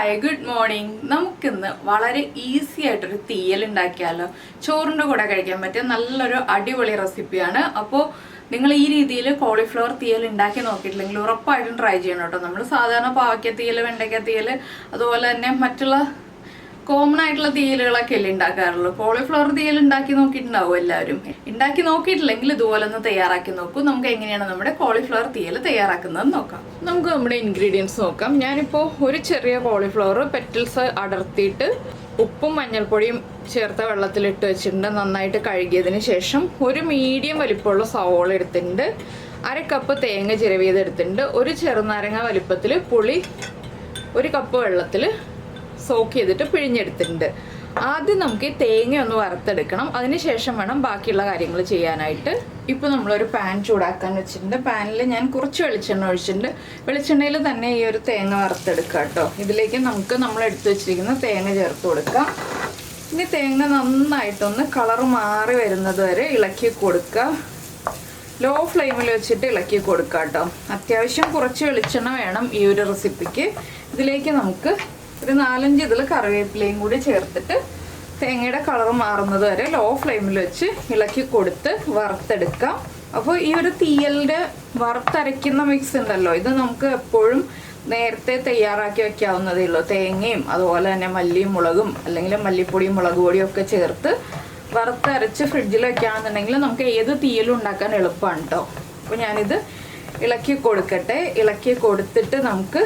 Hi good morning. നമുക്കിന്ന് വളരെ easy ആയിട്ടൊരു തീയൽ ഉണ്ടാക്കിയാലോ. ചോറിൻ്റെ കൂടെ കഴിക്കാൻ പറ്റിയ നല്ലൊരു അടിപൊളി റെസിപ്പിയാണ്. അപ്പോൾ നിങ്ങൾ ഈ രീതിയിൽ കോളിഫ്ലവർ തീയൽ ഉണ്ടാക്കി നോക്കിയിട്ടില്ലെങ്കിൽ ഉറപ്പായിട്ടും ട്രൈ ചെയ്യണം കേട്ടോ. നമ്മൾ സാധാരണ പാവയ്ക്ക തീയൽ, വെണ്ടയ്ക്ക തീയൽ, അതുപോലെ തന്നെ മറ്റുള്ള കോമൺ ആയിട്ടുള്ള തീയലുകളൊക്കെ അല്ലേ ഉണ്ടാക്കാറുള്ളൂ. കോളിഫ്ലവർ തീയൽ ഉണ്ടാക്കി നോക്കിയിട്ടുണ്ടാവും എല്ലാവരും. ഉണ്ടാക്കി നോക്കിയിട്ടില്ലെങ്കിൽ ഇതുപോലെ ഒന്ന് തയ്യാറാക്കി നോക്കൂ. നമുക്ക് എങ്ങനെയാണ് നമ്മുടെ കോളിഫ്ലവർ തീയൽ തയ്യാറാക്കുന്നത് നോക്കാം. നമുക്ക് നമ്മുടെ ഇൻഗ്രീഡിയൻസ് നോക്കാം. ഞാനിപ്പോൾ ഒരു ചെറിയ കോളിഫ്ലവർ പെറ്റൽസ് അടർത്തിയിട്ട് ഉപ്പും മഞ്ഞൾപ്പൊടിയും ചേർത്ത വെള്ളത്തിലിട്ട് വെച്ചിട്ടുണ്ട്. നന്നായിട്ട് കഴുകിയതിന് ശേഷം ഒരു മീഡിയം വലിപ്പമുള്ള സവോള എടുത്തിട്ടുണ്ട്. 1/2 കപ്പ് തേങ്ങ ചിരവിയതെടുത്തിട്ടുണ്ട്. ഒരു ചെറുനാരങ്ങ വലിപ്പത്തിൽ പുളി 1 കപ്പ് വെള്ളത്തിൽ സോക്ക് ചെയ്തിട്ട് പിഴിഞ്ഞെടുത്തിട്ടുണ്ട്. ആദ്യം നമുക്ക് ഈ തേങ്ങ ഒന്ന് വറുത്തെടുക്കണം. അതിനുശേഷം വേണം ബാക്കിയുള്ള കാര്യങ്ങൾ ചെയ്യാനായിട്ട്. ഇപ്പോൾ നമ്മളൊരു പാൻ ചൂടാക്കാൻ വെച്ചിട്ടുണ്ട്. പാനിൽ ഞാൻ കുറച്ച് വെളിച്ചെണ്ണ ഒഴിച്ചിട്ടുണ്ട്. വെളിച്ചെണ്ണയിൽ തന്നെ ഈ ഒരു തേങ്ങ വറുത്തെടുക്കുക കേട്ടോ. ഇതിലേക്ക് നമുക്ക് നമ്മൾ എടുത്തു വെച്ചിരിക്കുന്ന തേങ്ങ ചേർത്ത് കൊടുക്കാം. ഇനി തേങ്ങ നന്നായിട്ടൊന്ന് കളർ മാറി വരുന്നത് വരെ ഇളക്കി കൊടുക്കുക. ലോ ഫ്ലെയിമിൽ വെച്ചിട്ട് ഇളക്കി കൊടുക്കുക കേട്ടോ. അത്യാവശ്യം കുറച്ച് വെളിച്ചെണ്ണ വേണം ഈ ഒരു റെസിപ്പിക്ക്. ഇതിലേക്ക് നമുക്ക് ഒരു 4-5 ഇതിൽ കറിവേപ്പിലയും കൂടി ചേർത്തിട്ട് തേങ്ങയുടെ കളർ മാറുന്നത് വരെ ലോ ഫ്ലെയിമിൽ വെച്ച് ഇളക്കി കൊടുത്ത് വറുത്തെടുക്കാം. അപ്പോൾ ഈ ഒരു തീയലിൻ്റെ വറുത്തരയ്ക്കുന്ന മിക്സ് ഉണ്ടല്ലോ, ഇത് നമുക്ക് എപ്പോഴും നേരത്തെ തയ്യാറാക്കി വെക്കാവുന്നതേ ഉള്ളൂ. തേങ്ങയും അതുപോലെ തന്നെ മല്ലിയും മുളകും അല്ലെങ്കിൽ മല്ലിപ്പൊടിയും മുളക് പൊടിയും ഒക്കെ ചേർത്ത് വറുത്തരച്ച് ഫ്രിഡ്ജിൽ വെക്കുകയാണെന്നുണ്ടെങ്കിൽ നമുക്ക് ഏത് തീയലും ഉണ്ടാക്കാൻ എളുപ്പമാണ് കേട്ടോ. അപ്പോൾ ഞാനിത് ഇളക്കി കൊടുക്കട്ടെ. ഇളക്കി കൊടുത്തിട്ട് നമുക്ക്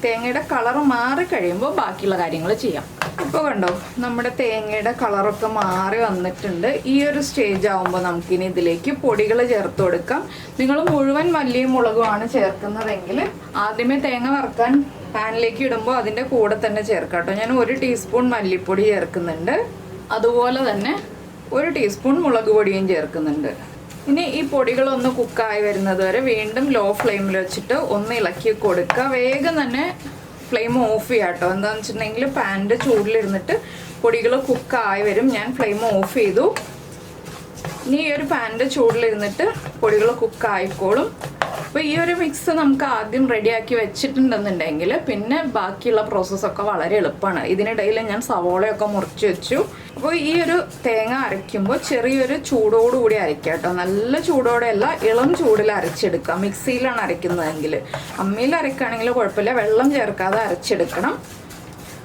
തേങ്ങയുടെ കളർ മാറി കഴിയുമ്പോൾ ബാക്കിയുള്ള കാര്യങ്ങൾ ചെയ്യാം. ഇപ്പോൾ കണ്ടോ, നമ്മുടെ തേങ്ങയുടെ കളറൊക്കെ മാറി വന്നിട്ടുണ്ട്. ഈ ഒരു സ്റ്റേജ് ആകുമ്പോൾ നമുക്കിനി ഇതിലേക്ക് പൊടികൾ ചേർത്ത് കൊടുക്കാം. നിങ്ങൾ മുഴുവൻ മല്ലിയും മുളകുമാണ് ചേർക്കുന്നതെങ്കിൽ ആദ്യമേ തേങ്ങ വറുക്കാൻ പാനിലേക്ക് ഇടുമ്പോൾ അതിൻ്റെ കൂടെ തന്നെ ചേർക്കാം കേട്ടോ. ഞാൻ 1 ടീസ്പൂൺ മല്ലിപ്പൊടി ചേർക്കുന്നുണ്ട്. അതുപോലെ തന്നെ 1 ടീസ്പൂൺ മുളക് പൊടിയും ചേർക്കുന്നുണ്ട്. ഇനി ഈ പൊടികളൊന്ന് കുക്കായി വരുന്നത് വരെ വീണ്ടും ലോ ഫ്ലെയിമിൽ വെച്ചിട്ട് ഒന്ന് ഇളക്കി കൊടുക്കുക. വേഗം തന്നെ ഫ്ലെയിം ഓഫ് ചെയ്യാം കേട്ടോ. എന്താണെന്ന് വെച്ചിട്ടുണ്ടെങ്കിൽ പാനിൻ്റെ ചൂടിലിരുന്നിട്ട് പൊടികൾ കുക്കായി വരും. ഞാൻ ഫ്ലെയിം ഓഫ് ചെയ്തു. ഇനി ഈ ഒരു പാനിൻ്റെ ചൂടിലിരുന്നിട്ട് പൊടികൾ കുക്കായിക്കോളും. അപ്പോൾ ഈ ഒരു മിക്സ് നമുക്ക് ആദ്യം റെഡിയാക്കി വെച്ചിട്ടുണ്ടെന്നുണ്ടെങ്കിൽ പിന്നെ ബാക്കിയുള്ള പ്രോസസ്സൊക്കെ വളരെ എളുപ്പമാണ്. ഇതിനിടയിൽ ഞാൻ സവോളയൊക്കെ മുറിച്ച് വെച്ചു. അപ്പോൾ ഈ ഒരു തേങ്ങ അരയ്ക്കുമ്പോൾ ചെറിയൊരു ചൂടോടുകൂടി അരയ്ക്കുക കേട്ടോ. നല്ല ചൂടോടെയല്ല, ഇളം ചൂടിൽ അരച്ചെടുക്കുക. മിക്സിയിലാണ് അരയ്ക്കുന്നതെങ്കിൽ, അമ്മിയിൽ അരയ്ക്കുകയാണെങ്കിൽ കുഴപ്പമില്ല, വെള്ളം ചേർക്കാതെ അരച്ചെടുക്കണം.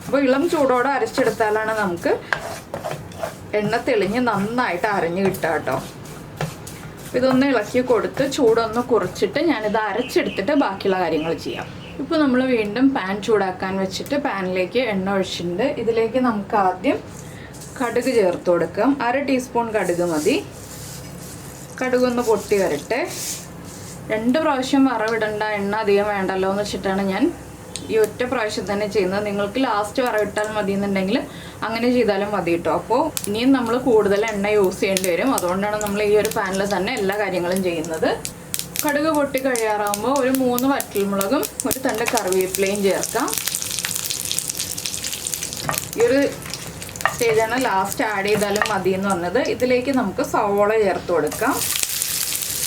അപ്പോൾ ഇളം ചൂടോടെ അരച്ചെടുത്താലാണ് നമുക്ക് എണ്ണ തെളിഞ്ഞ് നന്നായിട്ട് അരഞ്ഞ് കിട്ടുക കേട്ടോ. ഇതൊന്ന് ഇളക്കി കൊടുത്ത് ചൂടൊന്ന് കുറച്ചിട്ട് ഞാനിത് അരച്ചെടുത്തിട്ട് ബാക്കിയുള്ള കാര്യങ്ങൾ ചെയ്യാം. ഇപ്പോൾ നമ്മൾ വീണ്ടും പാൻ ചൂടാക്കാൻ വെച്ചിട്ട് പാനിലേക്ക് എണ്ണ ഒഴിച്ചിട്ടുണ്ട്. ഇതിലേക്ക് നമുക്ക് ആദ്യം കടുക് ചേർത്ത് കൊടുക്കാം. 1/2 ടീസ്പൂൺ കടുക് മതി. കടുകൊന്ന് പൊട്ടി വരട്ടെ. 2 പ്രാവശ്യം വറവിടേണ്ട, എണ്ണ അധികം വേണ്ടല്ലോ എന്ന് വെച്ചിട്ടാണ് ഞാൻ ഈ ഒറ്റ പ്രാവശ്യം തന്നെ ചെയ്യുന്നത്. നിങ്ങൾക്ക് ലാസ്റ്റ് വറവിട്ടാൽ മതി എന്നുണ്ടെങ്കിൽ അങ്ങനെ ചെയ്താലും മതി കേട്ടോ. അപ്പോൾ ഇനിയും നമ്മൾ കൂടുതൽ എണ്ണ യൂസ് ചെയ്യേണ്ടി വരും. അതുകൊണ്ടാണ് നമ്മൾ ഈ ഒരു പാനിൽ തന്നെ എല്ലാ കാര്യങ്ങളും ചെയ്യുന്നത്. കടുക് പൊട്ടി കഴിയാറാകുമ്പോൾ ഒരു 3 വറ്റൽമുളകും 1 തണ്ട് കറിവേപ്പിലയും ചേർക്കാം. ഈ ഒരു സ്റ്റേജാണ് ലാസ്റ്റ് ആഡ് ചെയ്താലും മതി എന്ന് പറഞ്ഞത്. ഇതിലേക്ക് നമുക്ക് സവോള ചേർത്ത് കൊടുക്കാം.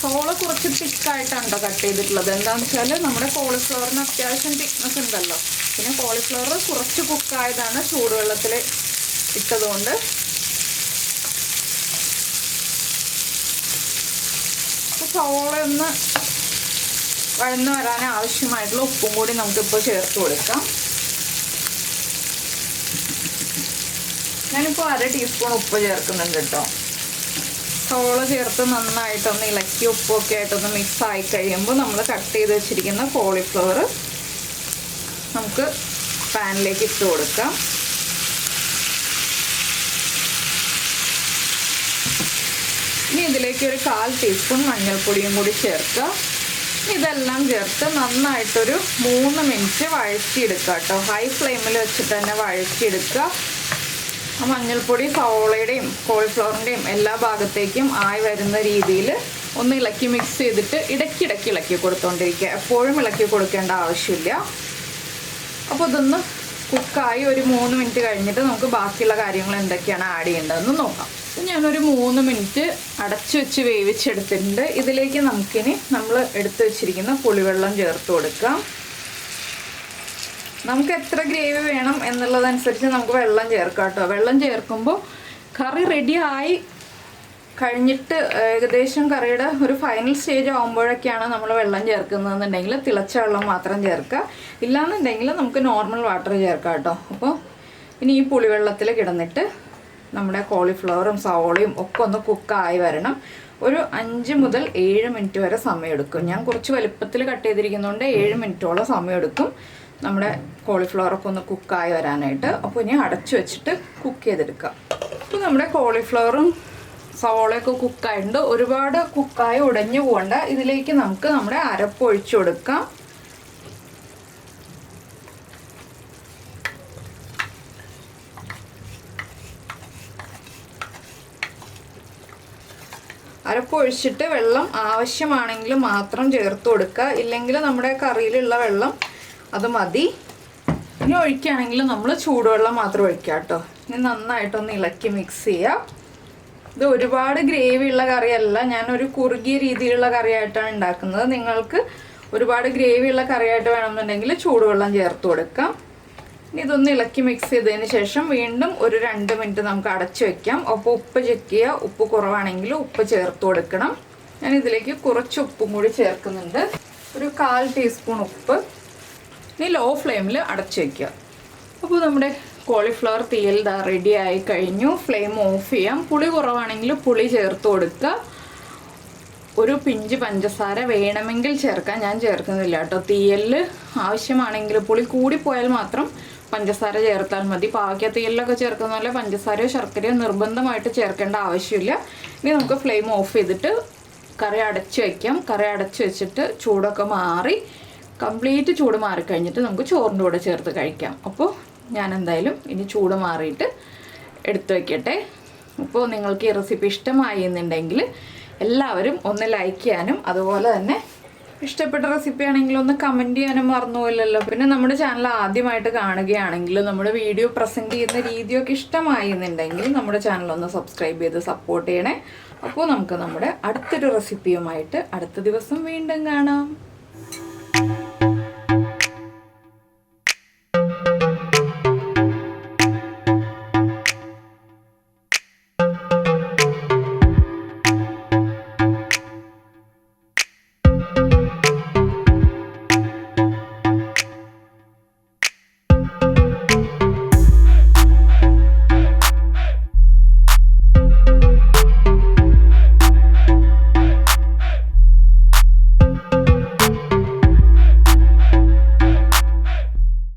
സവോള കുറച്ച് തിക്കായിട്ടാണ് കേട്ടോ കട്ട് ചെയ്തിട്ടുള്ളത്. എന്താണെന്ന് വെച്ചാൽ നമ്മുടെ കോളിഫ്ലവറിന് അത്യാവശ്യം തിക്നെസ് ഉണ്ടല്ലോ. പിന്നെ കോളിഫ്ലവർ കുറച്ച് കുക്കായതാണ് ചൂടുവെള്ളത്തിൽ ഇട്ടതുകൊണ്ട്. അപ്പോൾ സവോള ഒന്ന് വഴന്ന് വരാൻ ആവശ്യമായിട്ടുള്ള ഉപ്പും കൂടി നമുക്കിപ്പോൾ ചേർത്ത് കൊടുക്കാം. ഞാനിപ്പോൾ 1/2 ടീസ്പൂൺ ഉപ്പ് ചേർക്കുന്നുണ്ട് കേട്ടോ. സവോള ചേർത്ത് നന്നായിട്ടൊന്ന് ഇളക്കി ഉപ്പൊക്കെ ആയിട്ടൊന്ന് മിക്സ് ആയി കഴിയുമ്പോൾ നമ്മൾ കട്ട് ചെയ്ത് വെച്ചിരിക്കുന്ന കോളിഫ്ലവർ നമുക്ക് പാനിലേക്ക് ഇട്ട് കൊടുക്കാം. ഇനി ഇതിലേക്ക് ഒരു 1/4 ടീസ്പൂൺ മഞ്ഞൾപ്പൊടിയും കൂടി ചേർക്കുക. ഇതെല്ലാം ചേർത്ത് നന്നായിട്ടൊരു 3 മിനിറ്റ് വഴറ്റിയെടുക്കുക കേട്ടോ. ഹൈ ഫ്ലെയിമിൽ വെച്ചിട്ട് തന്നെ വഴറ്റിയെടുക്കുക. ആ മഞ്ഞൾപ്പൊടി സവോളയുടെയും കോളിഫ്ലവറിൻ്റെയും എല്ലാ ഭാഗത്തേക്കും ആയി വരുന്ന രീതിയിൽ ഒന്ന് ഇളക്കി മിക്സ് ചെയ്തിട്ട് ഇടയ്ക്കിടയ്ക്ക് ഇളക്കി കൊടുത്തുകൊണ്ടിരിക്കുക. എപ്പോഴും ഇളക്കി കൊടുക്കേണ്ട ആവശ്യമില്ല. അപ്പോൾ ഇതൊന്ന് കുക്കായി ഒരു 3 മിനിറ്റ് കഴിഞ്ഞിട്ട് നമുക്ക് ബാക്കിയുള്ള കാര്യങ്ങൾ എന്തൊക്കെയാണ് ആഡ് ചെയ്യേണ്ടതെന്ന് നോക്കാം. ഞാനൊരു 3 മിനിറ്റ് അടച്ചു വെച്ച് വേവിച്ചെടുത്തിട്ടുണ്ട്. ഇതിലേക്ക് നമുക്കിനി നമ്മൾ എടുത്തു വെച്ചിരിക്കുന്ന പുളിവെള്ളം ചേർത്ത് കൊടുക്കാം. നമുക്ക് എത്ര ഗ്രേവി വേണം എന്നുള്ളതനുസരിച്ച് നമുക്ക് വെള്ളം ചേർക്കാം കേട്ടോ. വെള്ളം ചേർക്കുമ്പോൾ കറി റെഡി ആയി കഴിഞ്ഞിട്ട് ഏകദേശം കറിയുടെ ഒരു ഫൈനൽ സ്റ്റേജ് ആകുമ്പോഴൊക്കെയാണ് നമ്മൾ വെള്ളം ചേർക്കുന്നതെന്നുണ്ടെങ്കിൽ തിളച്ച വെള്ളം മാത്രം ചേർക്കുക. ഇല്ലാന്നുണ്ടെങ്കിൽ നമുക്ക് നോർമൽ വാട്ടർ ചേർക്കാം കേട്ടോ. അപ്പോൾ ഇനി ഈ പുളിവെള്ളത്തിൽ കിടന്നിട്ട് നമ്മുടെ കോളിഫ്ലവറും സവോളയും ഒക്കെ ഒന്ന് കുക്കായി വരണം. ഒരു 5 മുതൽ 7 മിനിറ്റ് വരെ സമയമെടുക്കും. ഞാൻ കുറച്ച് വലുപ്പത്തിൽ കട്ട് ചെയ്തിരിക്കുന്നതുകൊണ്ട് 7 മിനിറ്റോളം സമയമെടുക്കും നമ്മുടെ കോളിഫ്ലവറൊക്കെ ഒന്ന് കുക്കായി വരാനായിട്ട്. അപ്പോൾ ഇനി അടച്ചു വെച്ചിട്ട് കുക്ക് ചെയ്തെടുക്കാം. അപ്പോൾ നമ്മുടെ കോളിഫ്ലവറും സവോളയൊക്കെ കുക്കായിട്ടുണ്ട്. ഒരുപാട് കുക്കായി ഉടഞ്ഞു പോകണ്ട. ഇതിലേക്ക് നമുക്ക് നമ്മുടെ അരപ്പ് ഒഴിച്ചു കൊടുക്കാം. അരപ്പ് ഒഴിച്ചിട്ട് വെള്ളം ആവശ്യമാണെങ്കിൽ മാത്രം ചേർത്ത് കൊടുക്കുക. ഇല്ലെങ്കിൽ നമ്മുടെ കറിയിലുള്ള വെള്ളം അത് മതി. ഇനി ഒഴിക്കുകയാണെങ്കിൽ നമ്മൾ ചൂടുവെള്ളം മാത്രം ഒഴിക്കുക കേട്ടോ. ഇനി നന്നായിട്ടൊന്ന് ഇളക്കി മിക്സ് ചെയ്യുക. ഇത് ഒരുപാട് ഗ്രേവി ഉള്ള കറിയല്ല, ഞാനൊരു കുറുകിയ രീതിയിലുള്ള കറിയായിട്ടാണ് ഉണ്ടാക്കുന്നത്. നിങ്ങൾക്ക് ഒരുപാട് ഗ്രേവി ഉള്ള കറിയായിട്ട് വേണമെന്നുണ്ടെങ്കിൽ ചൂടുവെള്ളം ചേർത്ത് കൊടുക്കാം. ഇനി ഇതൊന്ന് ഇളക്കി മിക്സ് ചെയ്തതിന് ശേഷം വീണ്ടും ഒരു 2 മിനിറ്റ് നമുക്ക് അടച്ചു വെക്കാം. അപ്പോൾ ഉപ്പ് ചെക്ക് ചെയ്യുക. ഉപ്പ് കുറവാണെങ്കിൽ ഉപ്പ് ചേർത്ത് കൊടുക്കണം. ഞാൻ ഇതിലേക്ക് കുറച്ച് ഉപ്പും കൂടി ചേർക്കുന്നുണ്ട്, ഒരു 1/4 ടീസ്പൂൺ ഉപ്പ്. ഇനി ലോ ഫ്ലെയിമിൽ അടച്ചു വയ്ക്കുക. അപ്പോൾ നമ്മുടെ കോളിഫ്ലവർ തീയൽ റെഡി ആയി കഴിഞ്ഞു. ഫ്ലെയിം ഓഫ് ചെയ്യാം. പുളി കുറവാണെങ്കിൽ പുളി ചേർത്ത് കൊടുക്കുക. ഒരു പിഞ്ച് പഞ്ചസാര വേണമെങ്കിൽ ചേർക്കാം, ഞാൻ ചേർക്കുന്നില്ല കേട്ടോ. തീയലിൽ ആവശ്യമാണെങ്കിൽ പുളി കൂടിപ്പോയാൽ മാത്രം പഞ്ചസാര ചേർത്താൽ മതി. പാവയ്ക്ക തീയലിലൊക്കെ ചേർക്കുന്ന പോലെ പഞ്ചസാരയോ ശർക്കരയോ നിർബന്ധമായിട്ട് ചേർക്കേണ്ട ആവശ്യമില്ല. ഇനി നമുക്ക് ഫ്ലെയിം ഓഫ് ചെയ്തിട്ട് കറി അടച്ചു വയ്ക്കാം. കറി അടച്ചു വെച്ചിട്ട് ചൂടൊക്കെ മാറി കംപ്ലീറ്റ് ചൂട് മാറിക്കഴിഞ്ഞിട്ട് നമുക്ക് ചോറിൻ്റെ കൂടെ ചേർത്ത് കഴിക്കാം. അപ്പോൾ ഞാൻ എന്തായാലും ഇനി ചൂട് മാറിയിട്ട് എടുത്തു വയ്ക്കട്ടെ. അപ്പോൾ നിങ്ങൾക്ക് ഈ റെസിപ്പി ഇഷ്ടമായി എന്നുണ്ടെങ്കിൽ എല്ലാവരും ഒന്ന് ലൈക്ക് ചെയ്യാനും അതുപോലെ തന്നെ ഇഷ്ടപ്പെട്ട റെസിപ്പി ആണെങ്കിൽ ഒന്ന് കമൻറ്റ് ചെയ്യാനും മറന്നുപോയില്ലല്ലോ. പിന്നെ നമ്മുടെ ചാനൽ ആദ്യമായിട്ട് കാണുകയാണെങ്കിൽ നമ്മുടെ വീഡിയോ പ്രസൻറ്റ് ചെയ്യുന്ന രീതിയൊക്കെ ഇഷ്ടമായി എന്നുണ്ടെങ്കിൽ നമ്മുടെ ചാനൽ ഒന്ന് സബ്സ്ക്രൈബ് ചെയ്ത് സപ്പോർട്ട് ചെയ്യണേ. അപ്പോൾ നമുക്ക് നമ്മുടെ അടുത്തൊരു റെസിപ്പിയുമായിട്ട് അടുത്ത ദിവസം വീണ്ടും കാണാം.